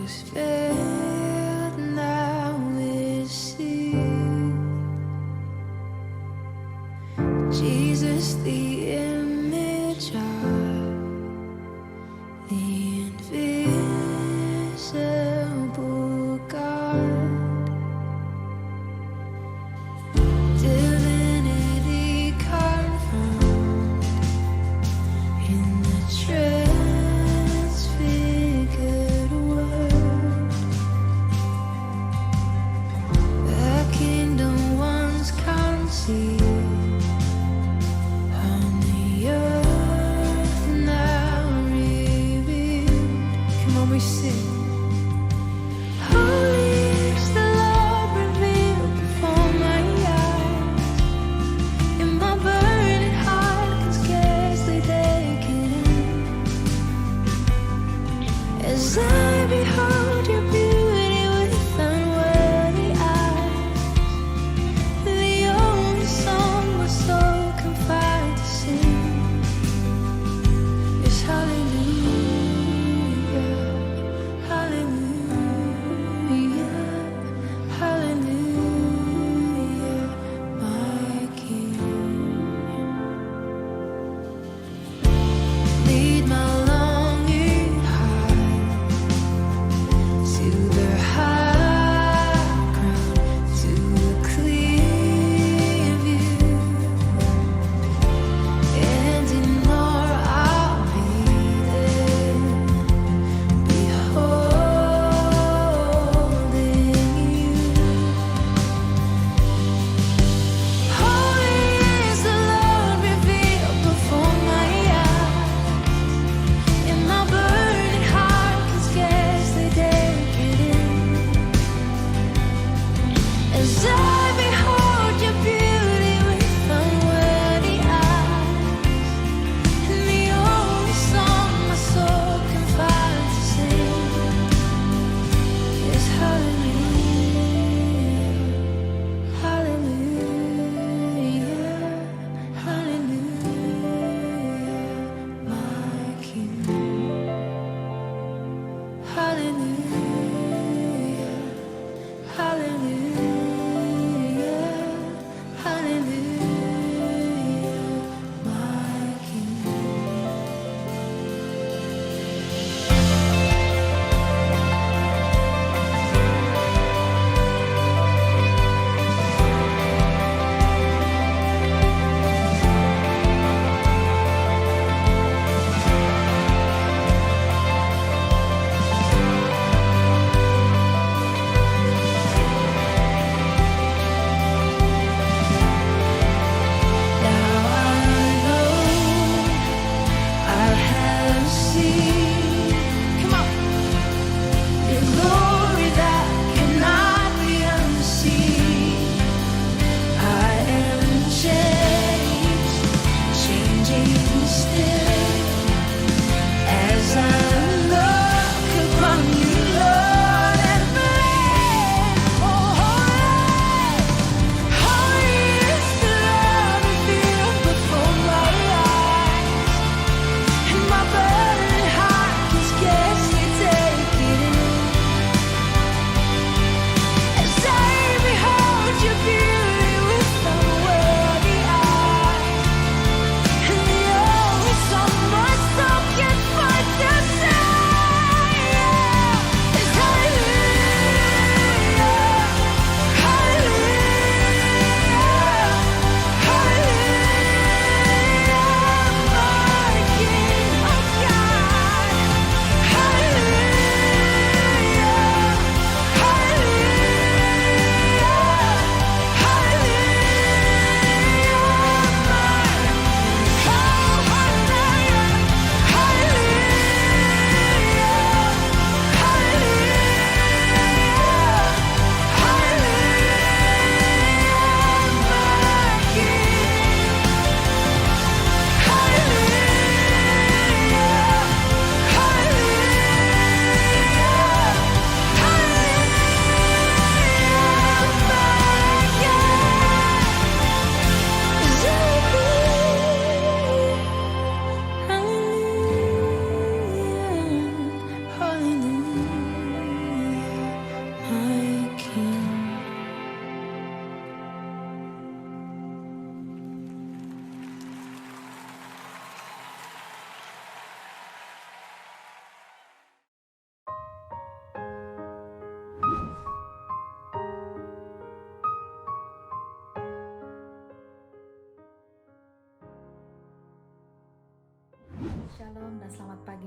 filled now with sin. Jesus, the image of the invisible God. Divinity confirmed in the transfigured Word. The kingdom once conceived on the earth now revealed. Come on, we sing. Holy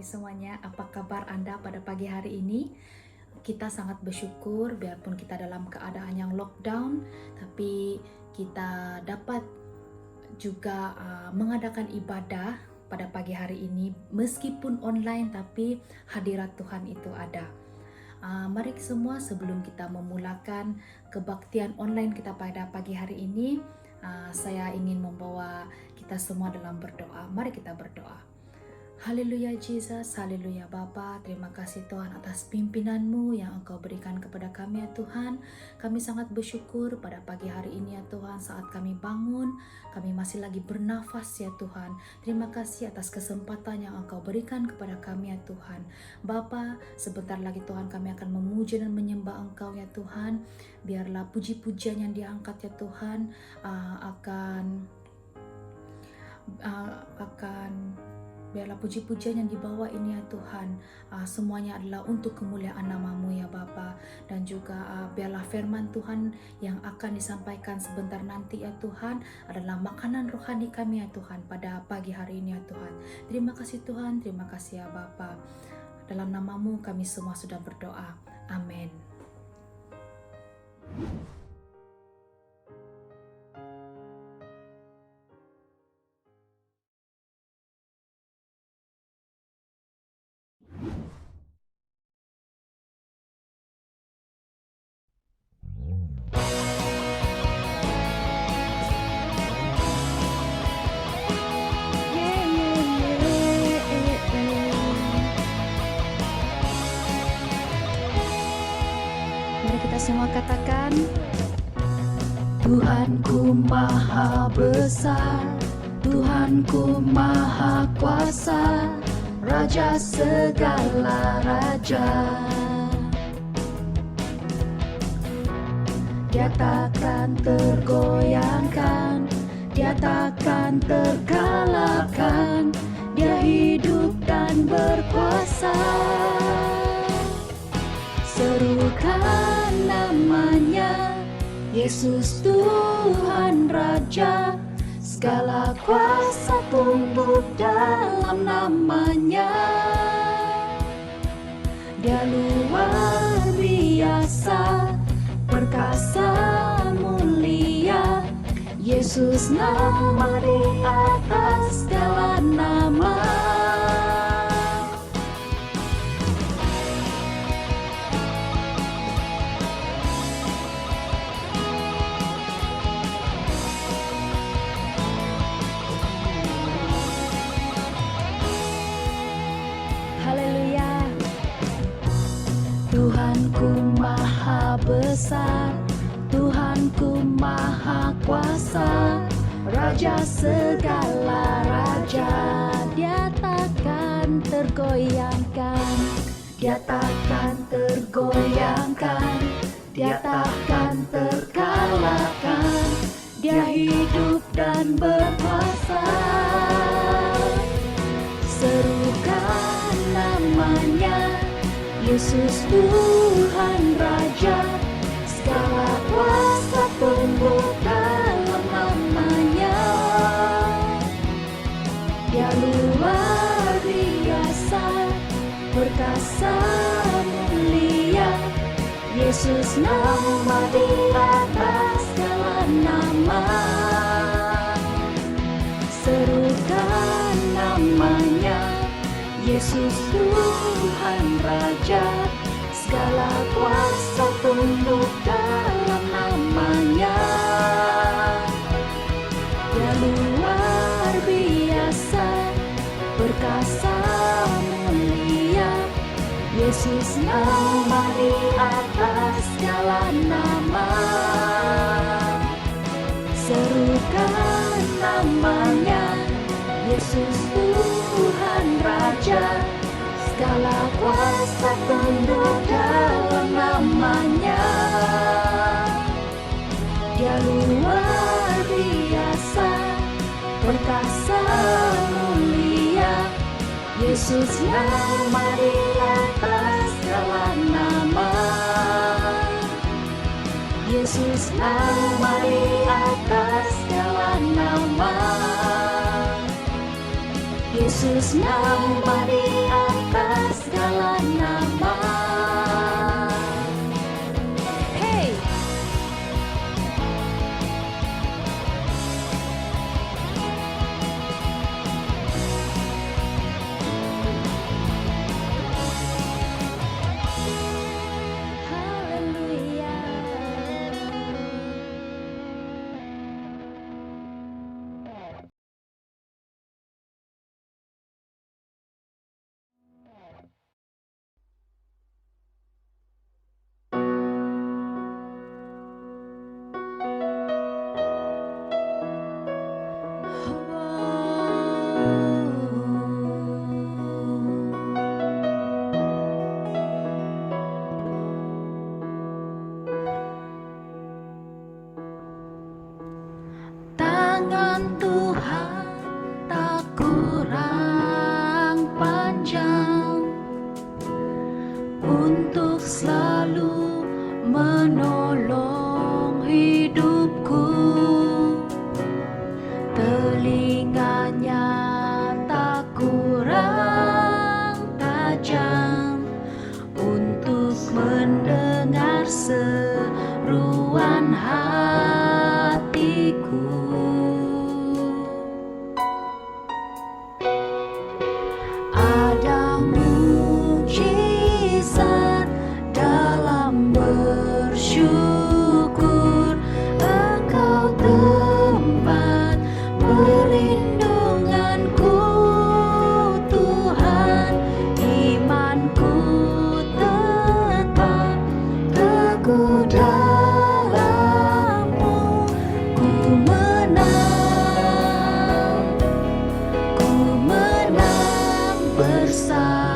pagi semuanya. Apa kabar Anda pada pagi hari ini? Kita sangat bersyukur biarpun kita dalam keadaan yang lockdown, tapi kita dapat juga mengadakan ibadah pada pagi hari ini. Meskipun online, tapi hadirat Tuhan itu ada. Mari semua, sebelum kita memulakan kebaktian online kita pada pagi hari ini, saya ingin membawa kita semua dalam berdoa. Mari kita berdoa. Haleluya Jesus, haleluya Bapa, terima kasih Tuhan atas pimpinan-Mu yang Engkau berikan kepada kami ya Tuhan. Kami sangat bersyukur pada pagi hari ini ya Tuhan, saat kami bangun, kami masih lagi bernafas ya Tuhan. Terima kasih atas kesempatan yang Engkau berikan kepada kami ya Tuhan. Bapa, sebentar lagi Tuhan kami akan memuji dan menyembah Engkau ya Tuhan. Biarlah puji-pujian yang diangkat ya Tuhan biarlah puji-pujian yang dibawa ini ya Tuhan, semuanya adalah untuk kemuliaan nama-Mu ya Bapa. Dan juga biarlah firman Tuhan yang akan disampaikan sebentar nanti ya Tuhan adalah makanan rohani kami ya Tuhan pada pagi hari ini ya Tuhan. Terima kasih Tuhan, terima kasih ya Bapa. Dalam nama-Mu kami semua sudah berdoa. Amin. Mari kita semua katakan, Tuhanku maha besar, Tuhanku maha kuasa, Raja segala raja. Dia takkan tergoyangkan, Dia takkan terkalahkan, Dia hidup dan berkuasa. Serukan namanya, Yesus Tuhan Raja. Segala kuasa tunduk dalam namanya. Dia luar biasa, perkasa mulia. Yesus nama di atas segala nama. Tuhanku maha besar, Tuhanku maha kuasa, Raja segala raja. Dia takkan tergoyangkan, Dia takkan tergoyangkan, Dia takkan terkalahkan, Dia hidup dan berkuasa. Serukan namanya, Yesus Tuhan Raja. Segala kuasa tunduk dalam namanya. Dia luar biasa, perkasa mulia. Yesus nama di atas segala nama. Serukan namanya, Yesus Tuhan Raja. Segala kuasa tunduk dalam namanya. Dia luar biasa, perkasa mulia. Yesus nama di atas segala nama. Serukan namanya, Yesus Tuhan Raja. Segala kuasa tunduk dalam namanya. Dia luar biasa, perkasa mulia. Yesus nama di atas segala nama. Yesus nama di atas segala nama. Yesus nama di atas menolong hidupku. Telinganya tak kurang tajam untuk mendengar seruan hatiku. Ada mukjizat dalam bersyukur, Engkau tempat perlindunganku, Tuhan. Imanku tetap teguh dalam-Mu. Ku menang bersama-Mu.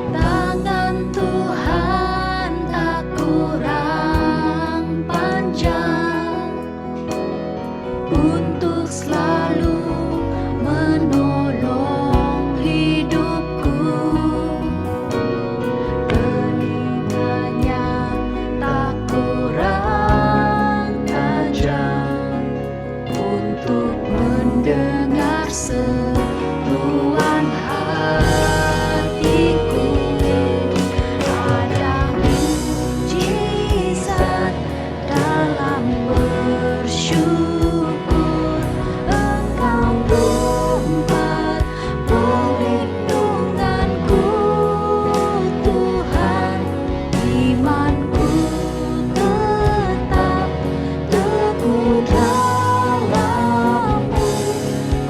Tangan Tuhan tak kurang panjang untuk selalu menolong hidupku. Telinganya tak kurang tajam untuk mendengar seruan hatiku. Ada mukjizat dalam bersyukur, Engkau tempat perlindunganku, Tuhan. Imanku tetap teguh dalam-Mu. Ku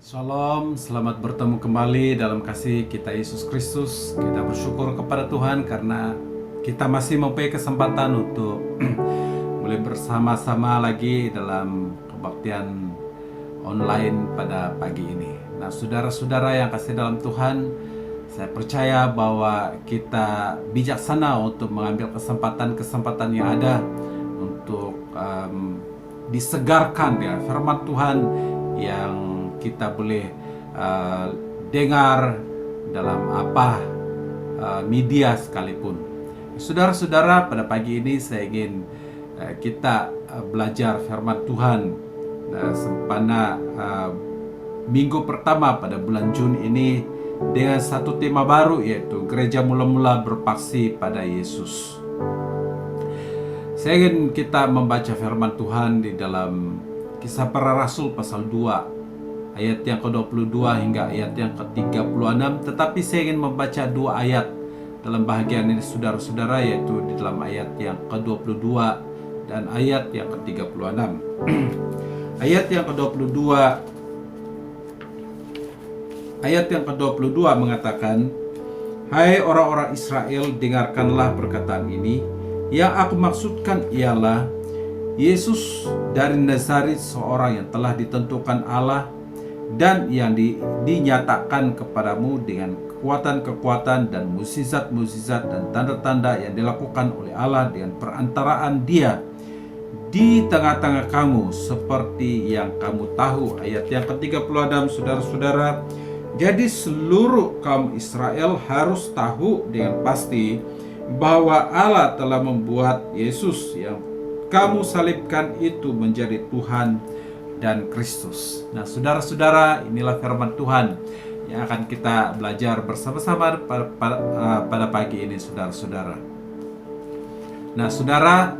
Shalom, selamat bertemu kembali dalam kasih kita Yesus Kristus. Kita bersyukur kepada Tuhan karena kita masih mempunyai kesempatan untuk boleh bersama-sama lagi dalam kebaktian online pada pagi ini. Nah, saudara-saudara yang kasih dalam Tuhan, saya percaya bahwa kita bijaksana untuk mengambil kesempatan-kesempatan yang ada untuk disegarkan ya firman Tuhan yang kita boleh dengar dalam media sekalipun. Saudara-saudara, pada pagi ini saya ingin kita belajar firman Tuhan sempena minggu pertama pada bulan Juni ini dengan satu tema baru, yaitu gereja mula-mula berpaksi pada Yesus. Saya ingin kita membaca firman Tuhan di dalam Kisah Para Rasul pasal 2 ayat yang ke-22 hingga ayat yang ke-36. Tetapi saya ingin membaca 2 ayat dalam bahagian ini saudara-saudara, yaitu di dalam ayat yang ke-22 dan ayat yang ke-36. Ayat yang ke-22 mengatakan, "Hai orang-orang Israel, dengarkanlah perkataan ini. Yang aku maksudkan ialah Yesus dari Nazaret, seorang yang telah ditentukan Allah dan yang dinyatakan kepadamu dengan kekuatan-kekuatan dan mukjizat-mukjizat dan tanda-tanda yang dilakukan oleh Allah dengan perantaraan Dia di tengah-tengah kamu, seperti yang kamu tahu." Ayat yang ke-36, saudara-saudara, jadi seluruh kaum Israel harus tahu dengan pasti bahwa Allah telah membuat Yesus yang kamu salibkan itu menjadi Tuhan dan Kristus. Nah, saudara-saudara, inilah firman Tuhan yang akan kita belajar bersama-sama pada pagi ini, saudara-saudara. Nah, saudara,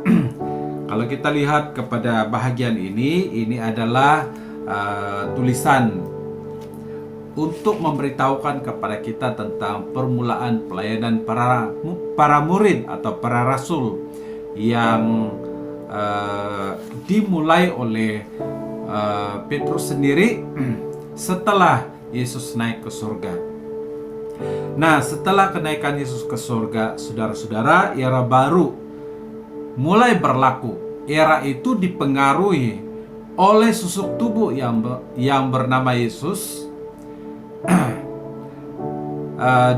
kalau kita lihat kepada bahagian ini adalah tulisan untuk memberitahukan kepada kita tentang permulaan pelayanan para murid atau para rasul yang dimulai oleh Petrus sendiri setelah Yesus naik ke surga. Nah, setelah kenaikan Yesus ke surga, saudara-saudara, era baru mulai berlaku. Era itu dipengaruhi oleh susuk tubuh yang bernama Yesus.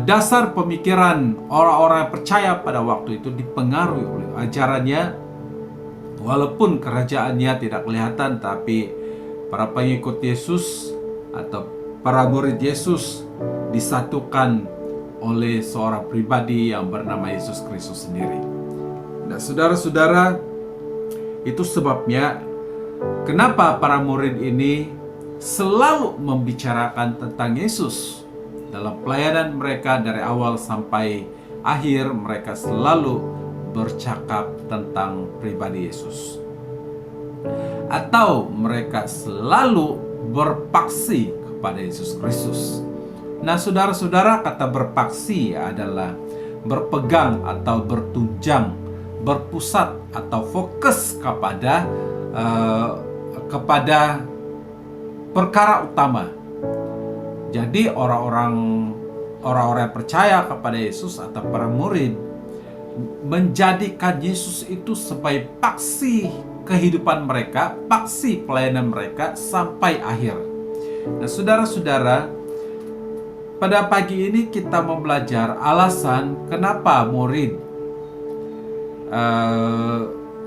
Dasar pemikiran orang-orang percaya pada waktu itu dipengaruhi oleh ajarannya. Walaupun kerajaannya tidak kelihatan, tapi para pengikut Yesus atau para murid Yesus disatukan oleh seorang pribadi yang bernama Yesus Kristus sendiri. Nah, saudara-saudara, itu sebabnya kenapa para murid ini selalu membicarakan tentang Yesus. Dalam pelayanan mereka dari awal sampai akhir, mereka selalu bercakap tentang pribadi Yesus. Atau mereka selalu berpaksi kepada Yesus Kristus. Nah, saudara-saudara, kata berpaksi adalah berpegang atau bertunjang, berpusat atau fokus kepada perkara utama. Jadi orang-orang percaya kepada Yesus atau para murid menjadikan Yesus itu sebagai paksi kehidupan mereka, paksi pelayanan mereka sampai akhir. Nah, saudara-saudara, pada pagi ini kita mau belajar alasan kenapa murid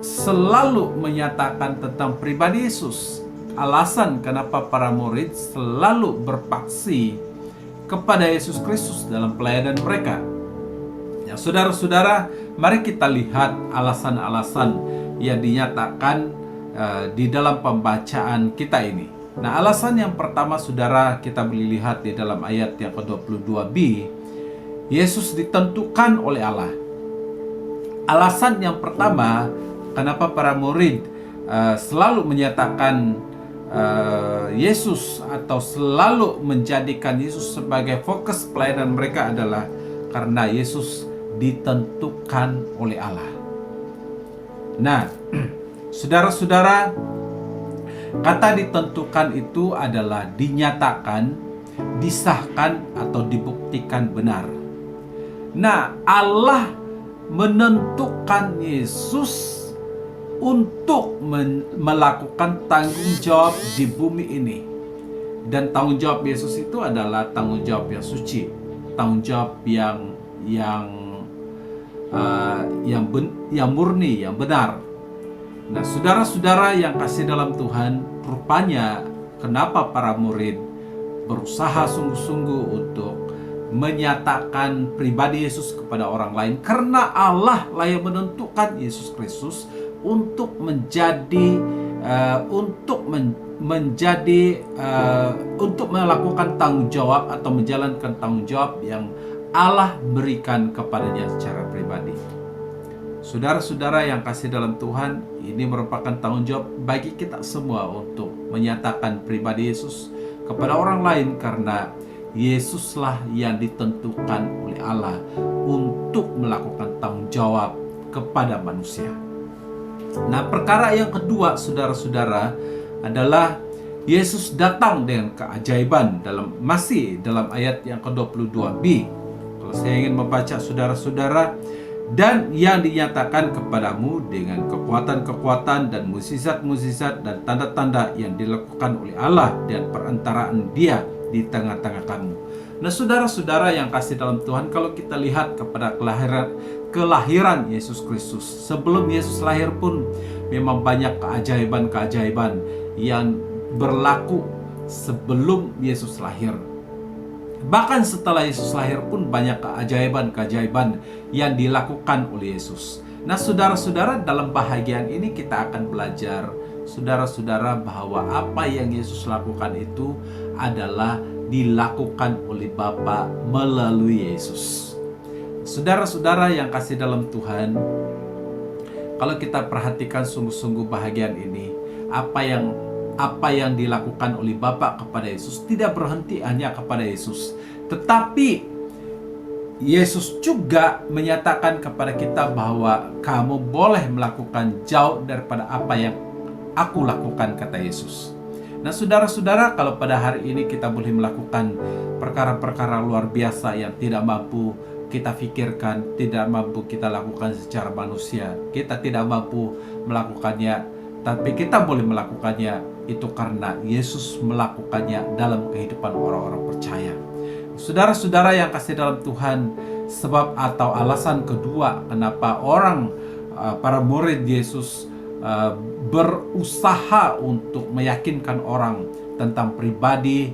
selalu menyatakan tentang pribadi Yesus. Alasan kenapa para murid selalu berpaksi kepada Yesus Kristus dalam pelayanan mereka. Ya, saudara-saudara, mari kita lihat alasan-alasan yang dinyatakan di dalam pembacaan kita ini. Nah, alasan yang pertama, saudara, kita boleh lihat di dalam ayat yang ke-22b. Yesus ditentukan oleh Allah. Alasan yang pertama, kenapa para murid selalu menyatakan Yesus atau selalu menjadikan Yesus sebagai fokus pelayanan mereka adalah karena Yesus ditentukan oleh Allah. Nah, saudara-saudara, kata ditentukan itu adalah dinyatakan, disahkan, atau dibuktikan benar. Nah, Allah menentukan Yesus untuk melakukan tanggung jawab di bumi ini. Dan tanggung jawab Yesus itu adalah tanggung jawab yang suci, tanggung jawab yang murni, yang benar. Nah, saudara-saudara yang kasih dalam Tuhan, rupanya kenapa para murid berusaha sungguh-sungguh untuk menyatakan pribadi Yesus kepada orang lain, karena Allah lah yang menentukan Yesus Kristus untuk untuk melakukan tanggung jawab atau menjalankan tanggung jawab yang Allah berikan kepadanya secara pribadi. Saudara-saudara yang kasih dalam Tuhan, ini merupakan tanggung jawab bagi kita semua untuk menyatakan pribadi Yesus kepada orang lain, karena Yesuslah yang ditentukan oleh Allah untuk melakukan tanggung jawab kepada manusia. Nah, perkara yang kedua, saudara-saudara, adalah Yesus datang dengan keajaiban masih dalam ayat yang ke-22b. Kalau saya ingin membaca, saudara-saudara, dan yang dinyatakan kepadamu dengan kekuatan-kekuatan dan mukjizat-mukjizat dan tanda-tanda yang dilakukan oleh Allah dan perantaraan Dia di tengah-tengah kamu. Nah, saudara-saudara yang kasih dalam Tuhan, kalau kita lihat kepada kelahiran Yesus Kristus, sebelum Yesus lahir pun memang banyak keajaiban-keajaiban yang berlaku sebelum Yesus lahir. Bahkan setelah Yesus lahir pun banyak keajaiban-keajaiban yang dilakukan oleh Yesus. Nah, saudara-saudara, dalam bahagian ini kita akan belajar, saudara-saudara, bahwa apa yang Yesus lakukan itu adalah dilakukan oleh Bapa melalui Yesus. Saudara-saudara yang kasih dalam Tuhan, kalau kita perhatikan sungguh-sungguh bahagian ini, apa yang dilakukan oleh Bapa kepada Yesus tidak berhenti hanya kepada Yesus, tetapi Yesus juga menyatakan kepada kita bahwa kamu boleh melakukan jauh daripada apa yang aku lakukan, kata Yesus. Nah, saudara-saudara, kalau pada hari ini kita boleh melakukan perkara-perkara luar biasa yang tidak mampu kita pikirkan, tidak mampu kita lakukan secara manusia, kita tidak mampu melakukannya, tapi kita boleh melakukannya, itu karena Yesus melakukannya dalam kehidupan orang-orang percaya. Saudara-saudara yang kasih dalam Tuhan, sebab atau alasan kedua kenapa para murid Yesus berusaha untuk meyakinkan orang tentang pribadi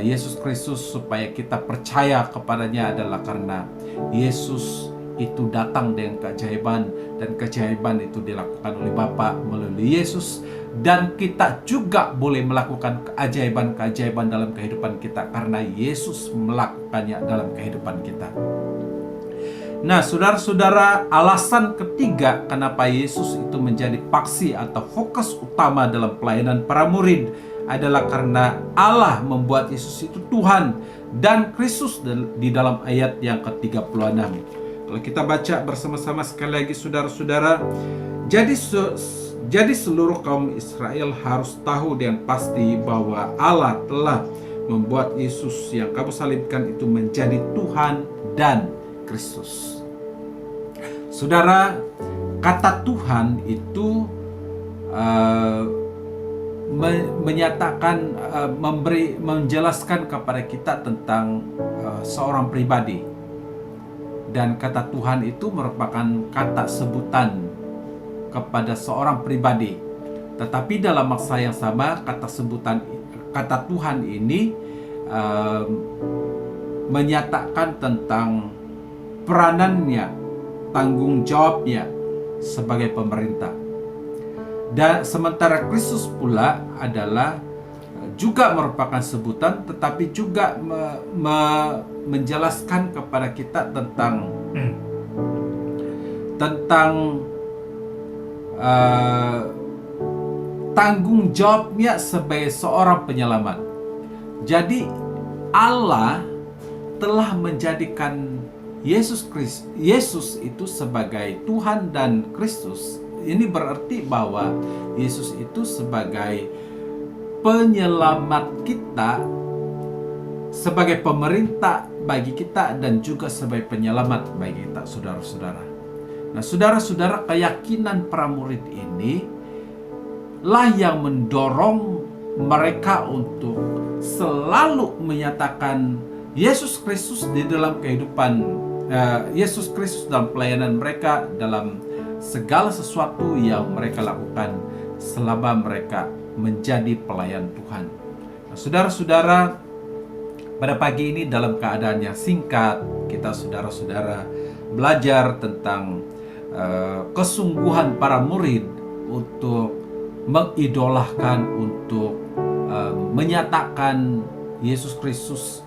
Yesus Kristus supaya kita percaya kepadanya adalah karena Yesus itu datang dengan keajaiban, dan keajaiban itu dilakukan oleh Bapa melalui Yesus, dan kita juga boleh melakukan keajaiban-keajaiban dalam kehidupan kita karena Yesus melakukannya dalam kehidupan kita. Nah, saudara-saudara, alasan ketiga kenapa Yesus itu menjadi paksi atau fokus utama dalam pelayanan para murid adalah karena Allah membuat Yesus itu Tuhan dan Kristus di dalam ayat yang ke-36. Kalau kita baca bersama-sama sekali lagi, saudara-saudara, jadi seluruh kaum Israel harus tahu dengan pasti bahwa Allah telah membuat Yesus yang kamu salibkan itu menjadi Tuhan dan Kristus. Saudara, kata Tuhan itu menjelaskan kepada kita tentang seorang pribadi. Dan kata Tuhan itu merupakan kata sebutan kepada seorang pribadi. Tetapi dalam masa yang sama, kata Tuhan ini menyatakan tentang peranannya, tanggung jawabnya sebagai pemerintah. Dan sementara Kristus pula adalah juga merupakan sebutan, tetapi juga menjelaskan kepada kita tentang tanggung jawabnya sebagai seorang penyelamat. Jadi Allah telah menjadikan Yesus itu sebagai Tuhan dan Kristus. Ini berarti bahwa Yesus itu sebagai penyelamat kita, sebagai pemerintah bagi kita, dan juga sebagai penyelamat bagi kita, saudara-saudara. Nah, saudara-saudara, keyakinan para murid ini lah yang mendorong mereka untuk selalu menyatakan Yesus Kristus di dalam kehidupan Yesus Kristus dalam pelayanan mereka, dalam segala sesuatu yang mereka lakukan selama mereka menjadi pelayan Tuhan. Nah, saudara-saudara, pada pagi ini dalam keadaan yang singkat, kita saudara-saudara belajar tentang kesungguhan para murid untuk mengidolahkan, untuk menyatakan Yesus Kristus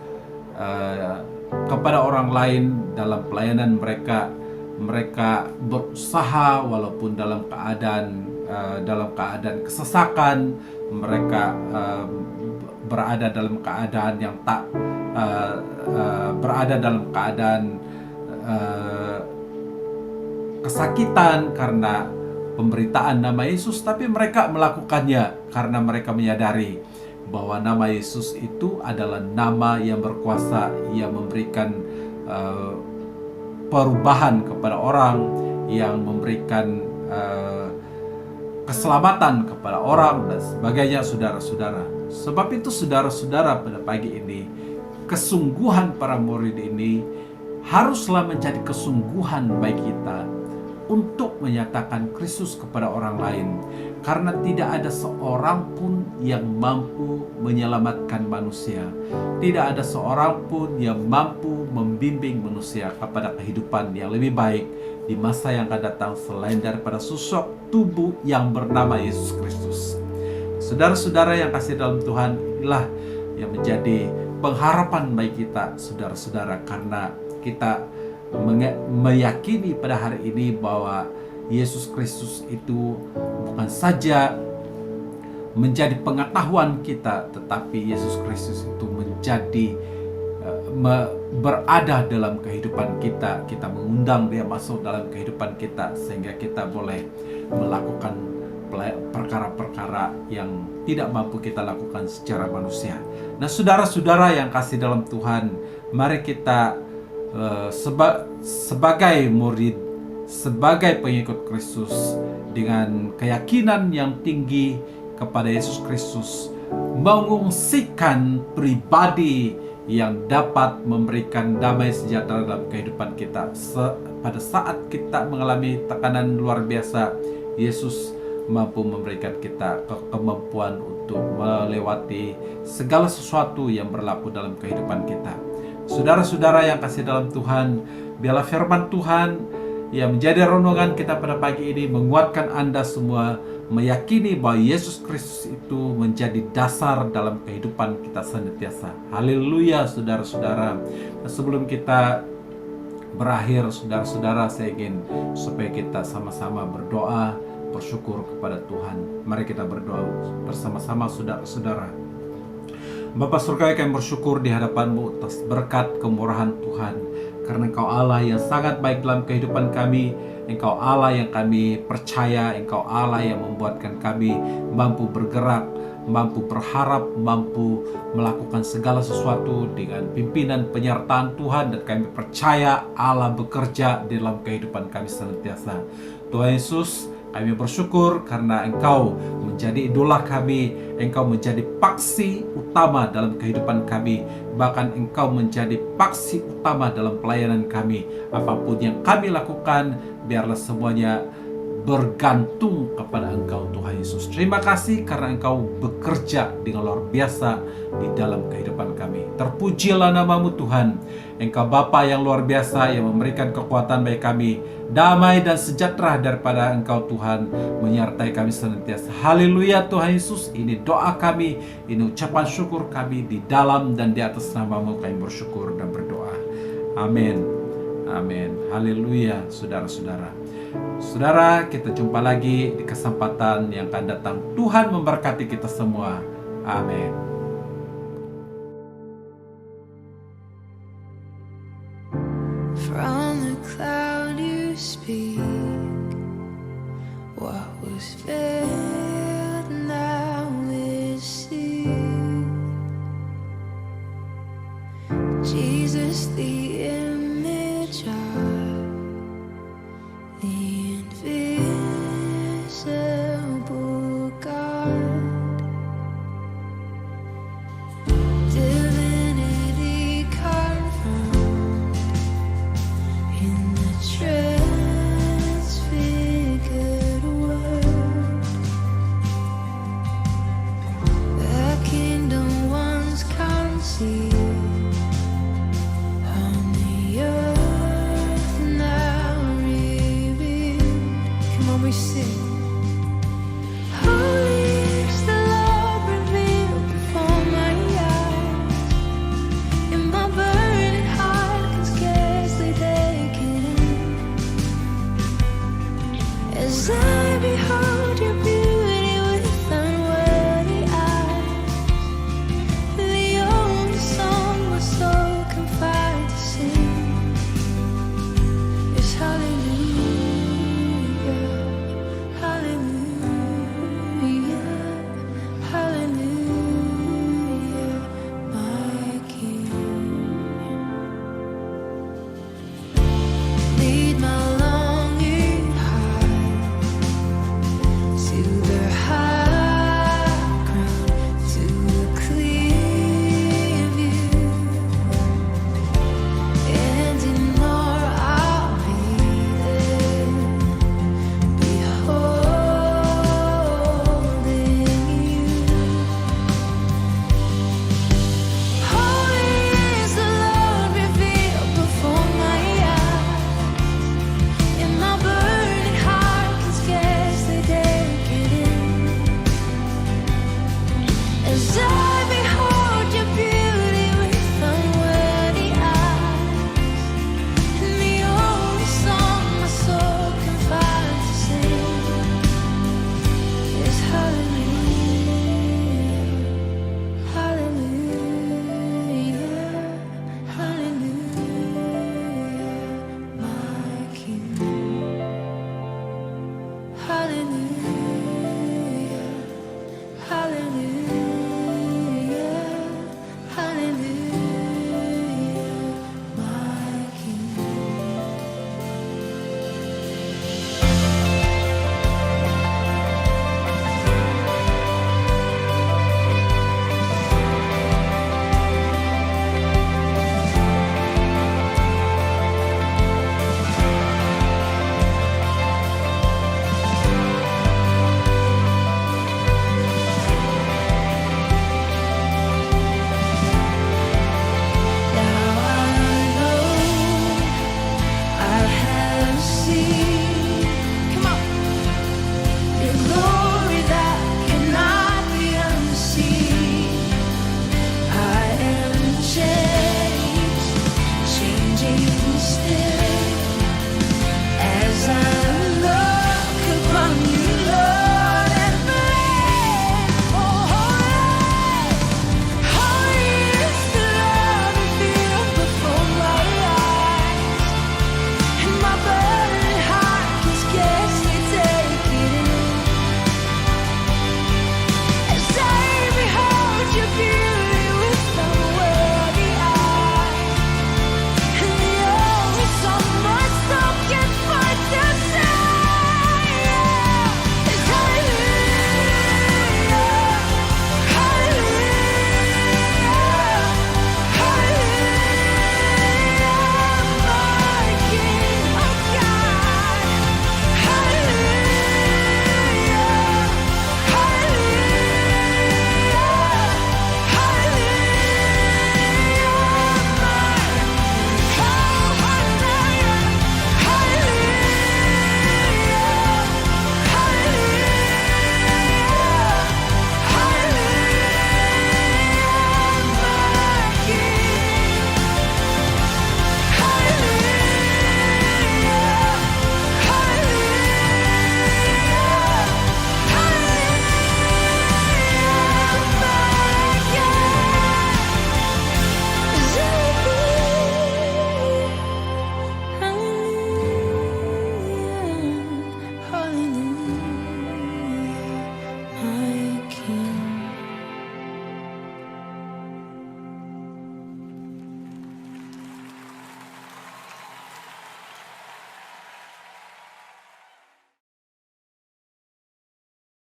kepada orang lain dalam pelayanan mereka. Mereka berusaha walaupun dalam keadaan kesesakan, mereka berada dalam keadaan yang tak berada dalam keadaan kesakitan karena pemberitaan nama Yesus, tapi mereka melakukannya karena mereka menyadari bahwa nama Yesus itu adalah nama yang berkuasa, yang memberikan perubahan kepada orang, yang memberikan keselamatan kepada orang dan sebagainya, saudara-saudara. Sebab itu saudara-saudara, pada pagi ini kesungguhan para murid ini haruslah menjadi kesungguhan bagi kita untuk menyatakan Kristus kepada orang lain, karena tidak ada seorang pun yang mampu menyelamatkan manusia, tidak ada seorang pun yang mampu membimbing manusia kepada kehidupan yang lebih baik di masa yang akan datang selain daripada sosok tubuh yang bernama Yesus Kristus. Saudara-saudara yang kasih dalam Tuhan, inilah yang menjadi pengharapan bagi kita, saudara-saudara, karena kita meyakini pada hari ini bahwa Yesus Kristus itu bukan saja menjadi pengetahuan kita, tetapi Yesus Kristus itu menjadi berada dalam kehidupan kita. Kita mengundang Dia masuk dalam kehidupan kita sehingga kita boleh melakukan perkara-perkara yang tidak mampu kita lakukan secara manusia. Nah, saudara-saudara yang kasih dalam Tuhan, mari kita sebagai murid, sebagai pengikut Kristus, dengan keyakinan yang tinggi kepada Yesus Kristus, mengungsikan pribadi yang dapat memberikan damai sejahtera dalam kehidupan kita. Pada saat kita mengalami tekanan luar biasa, Yesus mampu memberikan kita kemampuan untuk melewati segala sesuatu yang berlaku dalam kehidupan kita. Saudara-saudara yang kasih dalam Tuhan, biarlah firman Tuhan yang menjadi renungan kita pada pagi ini menguatkan Anda semua, meyakini bahwa Yesus Kristus itu menjadi dasar dalam kehidupan kita senantiasa. Haleluya, saudara-saudara. Sebelum kita berakhir, saudara-saudara, saya ingin supaya kita sama-sama berdoa, bersyukur kepada Tuhan. Mari kita berdoa bersama-sama, saudara-saudara. Bapa surgawi, kami bersyukur di hadapan-Mu atas berkat kemurahan Tuhan, karena Engkau Allah yang sangat baik dalam kehidupan kami. Engkau Allah yang kami percaya, Engkau Allah yang membuatkan kami mampu bergerak, mampu berharap, mampu melakukan segala sesuatu dengan pimpinan penyertaan Tuhan, dan kami percaya Allah bekerja di dalam kehidupan kami senantiasa. Tuhan Yesus, kami bersyukur karena Engkau menjadi idola kami, Engkau menjadi paksi utama dalam kehidupan kami, bahkan Engkau menjadi paksi utama dalam pelayanan kami. Apapun yang kami lakukan, biarlah semuanya bergantung kepada Engkau, Tuhan Yesus. Terima kasih karena Engkau bekerja dengan luar biasa di dalam kehidupan kami. Terpujilah nama-Mu Tuhan. Engkau Bapa yang luar biasa yang memberikan kekuatan bagi kami, damai dan sejahtera daripada Engkau Tuhan menyertai kami senantiasa. Haleluya Tuhan Yesus, ini doa kami, ini ucapan syukur kami di dalam dan di atas nama-Mu kami bersyukur dan berdoa. Amin. Amin. Haleluya, saudara-saudara. Saudara, kita jumpa lagi di kesempatan yang akan datang. Tuhan memberkati kita semua. Amin. From the cloud you speak, what was veiled now is seen. Jesus, the